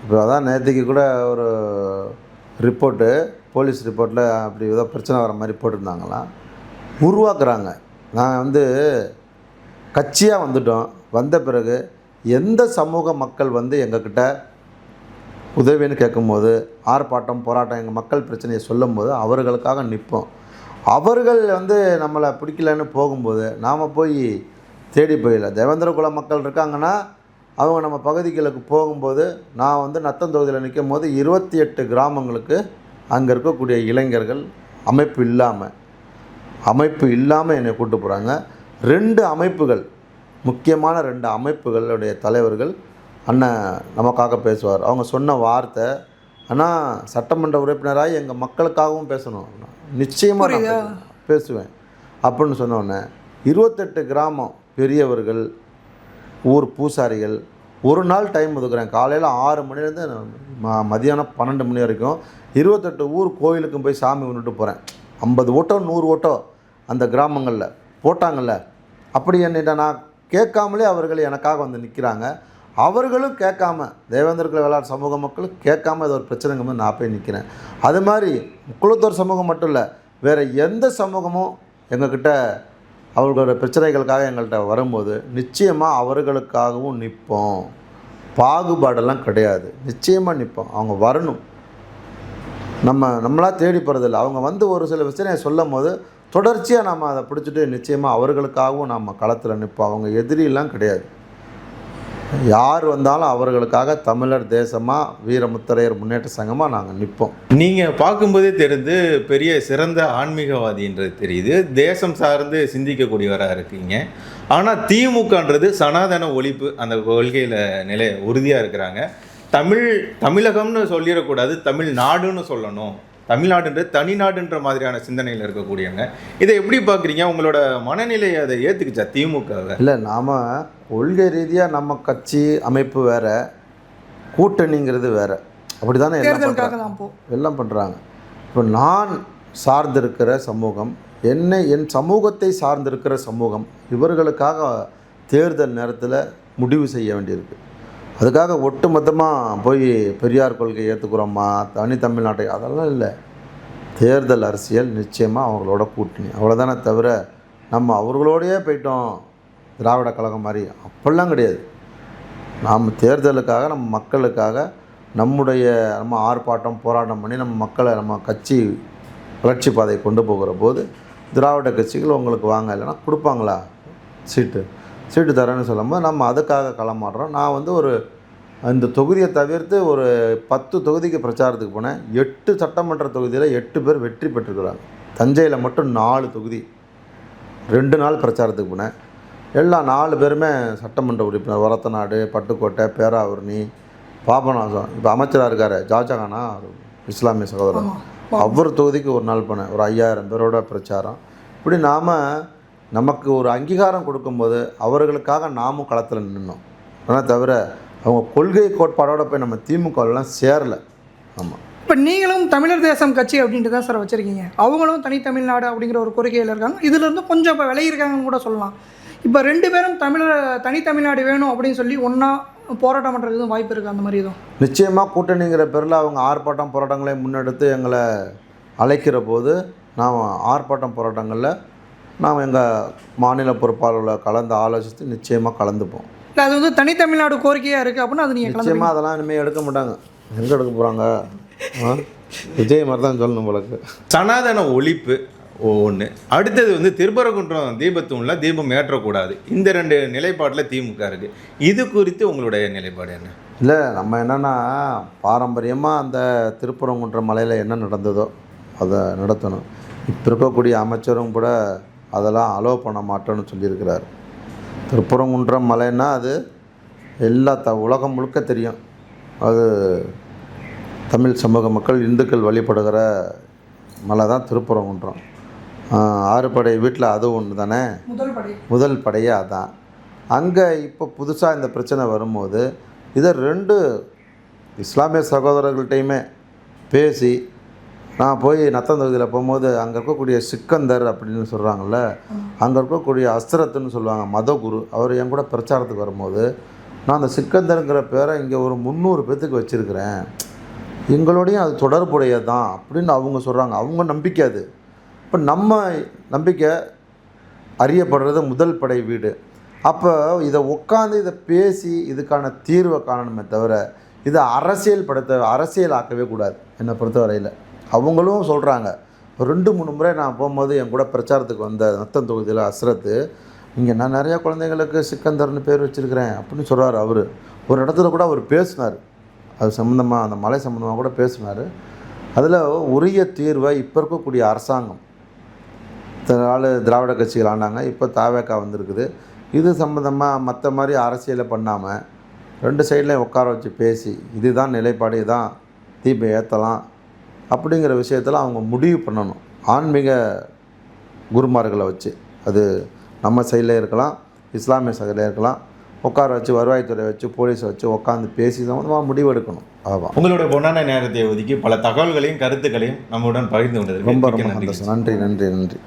இப்போ அதான் நேற்றுக்கு கூட ஒரு ரிப்போர்ட்டு, போலீஸ் ரிப்போர்ட்டில் அப்படி ஏதோ பிரச்சனை வர மாதிரி போட்டிருந்தாங்களாம். உருவாக்குறாங்க. நான் கட்சியாக வந்துட்டோம். வந்த பிறகு எந்த சமூக மக்கள் எங்கக்கிட்ட உதவின்னு கேட்கும்போது, ஆர்ப்பாட்டம், போராட்டம், எங்கள் மக்கள் பிரச்சனையை சொல்லும்போது அவர்களுக்காக நிற்போம். அவர்கள் நம்மளை பிடிக்கலன்னு போகும்போது நாம் போய் தேடி போயிடல. தேவேந்திர குல மக்கள் இருக்காங்கன்னா அவங்க நம்ம பகுதிகளுக்கு போகும்போது, நான் நத்தம் தொகுதியில் நிற்கும் போது 28 கிராமங்களுக்கு அங்கே இருக்கக்கூடிய இளைஞர்கள் அமைப்பு இல்லாமல் என்னை கூப்பிட்டு போகிறாங்க. 2 அமைப்புகள், முக்கியமான 2 அமைப்புகளுடைய தலைவர்கள் அண்ணன் நமக்காக பேசுவார். அவங்க சொன்ன வார்த்தை, ஆனால் சட்டமன்ற உறுப்பினராக எங்கள் மக்களுக்காகவும் பேசணும், நிச்சயமாக நான் பேசுவேன் அப்படின்னு சொன்னோடனே 28 கிராமம் பெரியவர்கள், ஊர் பூசாரிகள், ஒரு நாள் டைம் ஒதுக்குறேன். காலையில் 6 மணிலேருந்து மதியானம் 12 மணி வரைக்கும் 28 ஊர் கோயிலுக்கும் போய் சாமி கும்பிட்டு போகிறேன். 50 ஓட்டோ 100 ஓட்டோ அந்த கிராமங்களில் போட்டாங்கல்ல. அப்படி என்னிட்ட நான் கேட்காமலே அவர்கள் எனக்காக வந்து நிற்கிறாங்க. அவர்களும் கேட்காம, தேவேந்திர வேளாண் சமூக மக்களும் கேட்காம இது ஒரு பிரச்சனைங்க நான் போய் நிற்கிறேன். அது மாதிரி முக்குளத்தூர் சமூகம் மட்டும் இல்லை, வேறு எந்த சமூகமும் எங்கக்கிட்ட அவர்களோட பிரச்சனைகளுக்காக எங்கள்கிட்ட வரும்போது நிச்சயமாக அவர்களுக்காகவும் நிற்போம். பாகுபாடெல்லாம் கிடையாது, நிச்சயமாக நிற்போம். அவங்க வரணும், நம்மளாக தேடி போகிறதில்ல. அவங்க வந்து ஒரு சில விஷயம் சொல்லும் போது தொடர்ச்சியாக நம்ம அதை பிடிச்சிட்டு நிச்சயமாக அவர்களுக்காகவும் நம்ம களத்தில் நிற்போம். அவங்க எதிரிலாம் கிடையாது. யார் வந்தாலும் அவர்களுக்காக தமிழர் தேசமாக வீரமுத்தரையர் முன்னேற்ற சங்கமாக நாங்கள் நிற்போம். நீங்கள் பார்க்கும்போதே தெரிந்து பெரிய சிறந்த ஆன்மீகவாதின்றது தெரியுது, தேசம் சார்ந்து சிந்திக்கக்கூடியவராக இருக்கீங்க. ஆனால் திமுகன்றது சனாதன ஒழிப்பு அந்த கொள்கையில் உறுதியாக இருக்கிறாங்க. தமிழகம்னு சொல்லிடக்கூடாது, தமிழ்நாடுன்னு சொல்லணும். தமிழ்நாடுன்றது தனிநாடுன்ற மாதிரியான சிந்தனையில் இருக்கக்கூடியவங்க. இதை எப்படி பார்க்குறீங்க? உங்களோட மனநிலையை அதை ஏற்றுக்குச்சா திமுகவை? இல்லை, நாம் கொள்கை ரீதியாக நம்ம கட்சி அமைப்பு வேறு, கூட்டணிங்கிறது வேறு. அப்படி தானே எல்லாம் பண்ணுறாங்க. இப்போ நான் சார்ந்திருக்கிற சமூகம், என் சமூகத்தை சார்ந்திருக்கிற சமூகம், இவர்களுக்காக தேர்தல் நேரத்தில் முடிவு செய்ய வேண்டியிருக்கு. அதுக்காக ஒட்டுமொத்தமாக போய் பெரியார் கொள்கையை ஏற்றுக்கிறோமா, தனி தமிழ்நாட்டை, அதெல்லாம் இல்லை. தேர்தல் அரசியல் நிச்சயமாக அவங்களோட கூட்டணி, அவ்வளோதானே தவிர நம்ம அவர்களோடையே போயிட்டோம் திராவிட கழகம் மாதிரி அப்படிலாம் கிடையாது. நாம் தேர்தலுக்காக, நம்ம மக்களுக்காக, நம்ம ஆர்ப்பாட்டம் போராட்டம் பண்ணி நம்ம மக்களை, நம்ம கட்சி வளர்ச்சி பாதையை கொண்டு போகிற போது திராவிட கட்சிகள் உங்களுக்கு வாங்க இல்லைன்னா கொடுப்பாங்களா சீட்டு தரேன்னு சொல்லும்போது நம்ம அதுக்காக களமாடுறோம். நான் வந்து இந்த தொகுதியை தவிர்த்து ஒரு 10 தொகுதிக்கு பிரச்சாரத்துக்கு போனேன். 8 சட்டமன்ற தொகுதியில் 8 பேர் வெற்றி பெற்றுக்கிறாங்க. தஞ்சையில் மட்டும் 4 தொகுதி 2 நாள் பிரச்சாரத்துக்கு போனேன். எல்லா 4 பேருமே சட்டமன்ற உறுப்பினர். வரத்தநாடு, பட்டுக்கோட்டை, பேராவூரணி, பாபநாசம், இப்போ அமைச்சராக இருக்கார் ஜாஜகானா, இஸ்லாமிய சகோதரர், அவர் தொகுதிக்கு ஒரு நாள் போனேன். ஒரு 5000 பேரோட பிரச்சாரம். இப்படி நமக்கு ஒரு அங்கீகாரம் கொடுக்கும்போது அவர்களுக்காக நாமும் களத்தில் நின்னோம். ஆனால் தவிர அவங்க கொள்கை கோட்பாடோடு போய் நம்ம திமுகலாம் சேரலை. ஆமாம். இப்போ நீங்களும் தமிழர் தேசம் கட்சி அப்படின்ட்டு தான் சார் வச்சுருக்கீங்க. அவங்களும் தனி தமிழ்நாடு அப்படிங்கிற ஒரு கோரிக்கையில் இருக்காங்க. இதிலேருந்து கொஞ்சம் இப்போ விலகிருக்காங்கன்னு கூட சொல்லலாம். இப்போ 2 பேரும் தனி தமிழ்நாடு வேணும் அப்படின்னு சொல்லி ஒன்றா போராட்டம் பண்ணுறதுக்கு வாய்ப்பு இருக்குது அந்த மாதிரி எதுவும்? நிச்சயமாக கூட்டணிங்கிற பேரில் அவங்க ஆர்ப்பாட்டம் போராட்டங்களை முன்னெடுத்து எங்களை அழைக்கிற போது நாம் ஆர்ப்பாட்டம் போராட்டங்களில் நாம் எங்கள் மாநில பொறுப்பாளர்களை கலந்து ஆலோசித்து நிச்சயமாக கலந்துப்போம். இல்லை, அது வந்து தனி தமிழ்நாடு கோரிக்கையாக இருக்குது அப்படின்னா அது நீங்கள் நிச்சயமாக அதெல்லாம் இனிமேல் எடுக்க மாட்டாங்க. எங்கே எடுக்க போகிறாங்க? விஜய் மாதிரி தான் சொல்லணும் உங்களுக்கு. சனாதன ஒழிப்பு ஒன்று, அடுத்தது வந்து திருப்பரங்குன்றம் தீபத்தூணில் தீபம் ஏற்றக்கூடாது. இந்த 2 நிலைப்பாட்டில் திமுக இருக்குது. இது குறித்து உங்களுடைய நிலைப்பாடு என்ன? இல்லை, நம்ம என்னென்னா பாரம்பரியமாக அந்த திருப்பரங்குன்றம் மலையில் என்ன நடந்ததோ அதை நடத்தணும். இப்போ இருக்கக்கூடிய அமைச்சரும் கூட அதெல்லாம் அலோவ் பண்ண மாட்டோன்னு சொல்லியிருக்கிறார். திருப்பரங்குன்றம் மலைன்னா அது எல்லா உலகம் முழுக்க தெரியும். அது தமிழ் சமூக மக்கள், இந்துக்கள் வழிபடுகிற மலை தான் திருப்பரங்குன்றம். 6 படை வீட்டில் அது ஒன்று தானே முதல் படையே. அதான் அங்கே இப்போ புதுசாக இந்த பிரச்சனை வரும்போது இதை 2 இஸ்லாமிய சகோதரர்கள்ட்டையுமே பேசி, நான் போய் நத்தம் தொகுதியில் போகும்போது அங்கே இருக்கக்கூடிய சிக்கந்தர் அப்படின்னு சொல்கிறாங்கல்ல, அங்கே இருக்கக்கூடிய அஸ்ரத்துன்னு சொல்லுவாங்க மதகுரு, அவர் என் கூட பிரச்சாரத்துக்கு வரும்போது நான் அந்த சிக்கந்தருங்கிற பேரை இங்கே ஒரு 300 பேர்த்துக்கு வச்சுருக்கிறேன், எங்களோடையும் அது தொடர்புடையதான் அப்படின்னு அவங்க சொல்கிறாங்க. அவங்க நம்பிக்கை அது. இப்போ நம்ம நம்பிக்கை அறியப்படுறது முதல் படை வீடு. அப்போ இதை உட்காந்து இதை பேசி இதுக்கான தீர்வை காணணுமே தவிர இதை அரசியலாக்கவே கூடாது என்னை பொறுத்த வரையில். அவங்களும் சொல்கிறாங்க. ஒரு 2-3 முறை நான் போகும்போது என் கூட பிரச்சாரத்துக்கு வந்த நத்தம் தொகுதியில் அஸ்ரத்து, இங்கே நான் நிறையா குழந்தைங்களுக்கு சிக்கந்தர்னு பேர் வச்சுருக்கிறேன் அப்படின்னு சொல்கிறார். ஒரு இடத்துல கூட அவர் பேசினார், அது சம்மந்தமாக, அந்த மலை சம்மந்தமாக கூட பேசினார். அதில் உரிய தீர்வை இப்போ இருக்கக்கூடிய அரசாங்கம் இத்தனை நாள் திராவிட கட்சிகள் ஆனாங்க, இப்போ தாவேக்கா வந்திருக்குது. இது சம்மந்தமாக மற்ற மாதிரி அரசியலை பண்ணாமல் 2 சைட்லேயும் உட்கார வச்சு பேசி இதுதான் நிலைப்பாடு, இதுதான் தீபம் ஏற்றலாம் அப்படிங்கிற விஷயத்தில் அவங்க முடிவு பண்ணணும். ஆன்மீக குருமார்களை வச்சு, அது நம்ம சைடில் இருக்கலாம், இஸ்லாமிய சைடில் இருக்கலாம், உட்கார வச்சு வருவாய்த்துறை வச்சு போலீஸை வச்சு உட்காந்து பேசி சம்மந்தமாக முடிவெடுக்கணும். ஆமாம். உங்களுடைய பொன்னான நேரத்தை ஒதுக்கி பல தகவல்களையும் கருத்துக்களையும் நம்முடன் பகிர்ந்து கொண்டது ரொம்ப ரொம்ப சந்தோஷம். நன்றி நன்றி நன்றி.